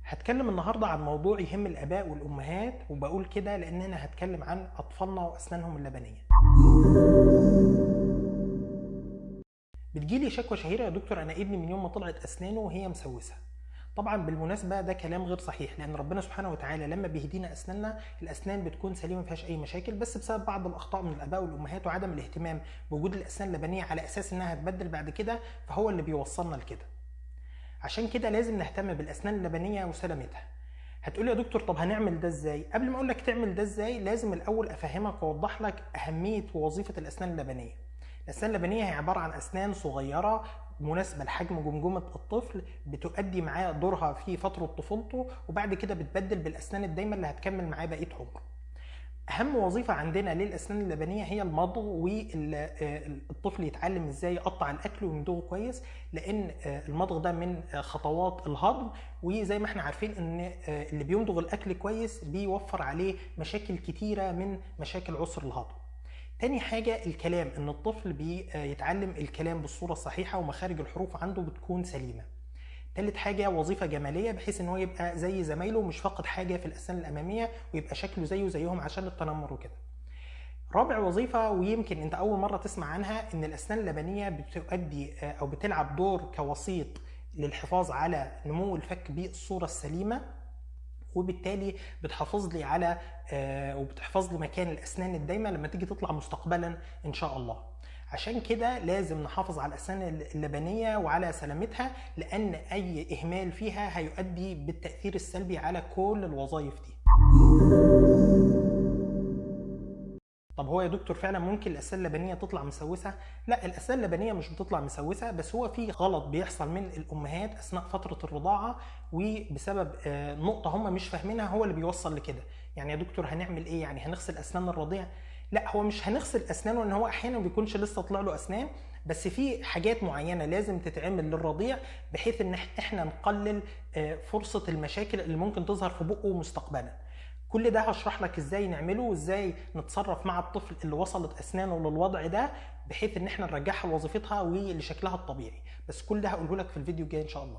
هتكلم النهاردة عن موضوع يهم الآباء والأمهات، وبقول كده لأن أنا هتكلم عن أطفالنا وأسنانهم اللبنية. بتجيلي شكوى شهيرة: يا دكتور أنا ابني من يوم ما طلعت أسنانه وهي مسوسة. طبعا بالمناسبة ده كلام غير صحيح، لأن ربنا سبحانه وتعالى لما بيهدينا أسناننا الأسنان بتكون سليمة مفيهاش أي مشاكل، بس بسبب بعض الأخطاء من الآباء والأمهات وعدم الاهتمام بوجود الأسنان اللبنية على أساس إنها هتبدل بعد كده، فهو اللي بيوصلنا لكده. عشان كده لازم نهتم بالأسنان اللبنية وسلامتها. هتقولي يا دكتور طب هنعمل ده ازاي؟ قبل ما اقول لك تعمل ده ازاي لازم الاول افهمك واوضح لك اهميه ووظيفه الاسنان اللبنيه. الاسنان اللبنيه هي عباره عن اسنان صغيره مناسبه لحجم جمجمه الطفل، بتؤدي معاه دورها في فتره طفولته، وبعد كده بتبدل بالاسنان الدايمه اللي هتكمل معاه بقيه عمره. اهم وظيفه عندنا للاسنان اللبنيه هي المضغ، والطفل يتعلم ازاي يقطع الاكل ويمضغه كويس، لان المضغ ده من خطوات الهضم، وزي ما احنا عارفين ان اللي بيمضغ الاكل كويس بيوفر عليه مشاكل كتيره من مشاكل عسر الهضم. تاني حاجة الكلام، ان الطفل بيتعلم الكلام بالصورة الصحيحة ومخارج الحروف عنده بتكون سليمة. تالت حاجة وظيفة جمالية، بحيث ان هو يبقى زي زمايله مش فاقد حاجة في الأسنان الأمامية، ويبقى شكله زيه زيهم عشان التنمر وكده. رابع وظيفة ويمكن انت أول مرة تسمع عنها، ان الأسنان اللبنية بتؤدي أو بتلعب دور كوسيط للحفاظ على نمو الفك بالصورة السليمة، وبالتالي بتحافظ لي على وبتحفظ لي مكان الأسنان الدايمة لما تيجي تطلع مستقبلا إن شاء الله. عشان كده لازم نحافظ على الأسنان اللبنية وعلى سلامتها، لأن أي إهمال فيها هيؤدي بالتأثير السلبي على كل الوظائف دي. طب هو يا دكتور فعلا ممكن الأسنان اللبنية تطلع مسوسة؟ لا، الأسنان اللبنية مش بتطلع مسوسة، بس هو في غلط بيحصل من الأمهات أثناء فترة الرضاعة، وبسبب نقطة هم مش فاهمينها هو اللي بيوصل لكده. يعني يا دكتور هنعمل إيه؟ يعني هنغسل أسنان الرضيع؟ لا، هو مش هنغسل أسنانه، إن هو أحيانا ما بيكونش لسه طلع له أسنان، بس في حاجات معينة لازم تتعمل للرضيع بحيث إن إحنا نقلل فرصة المشاكل اللي ممكن تظهر في بقه مستقبلا. كل ده هشرح لك ازاي نعمله، وازاي نتصرف مع الطفل اللي وصلت اسنانه للوضع ده، بحيث ان احنا نرجعها لوظيفتها ولشكلها الطبيعي. بس كل ده هقوله لك في الفيديو الجاي ان شاء الله.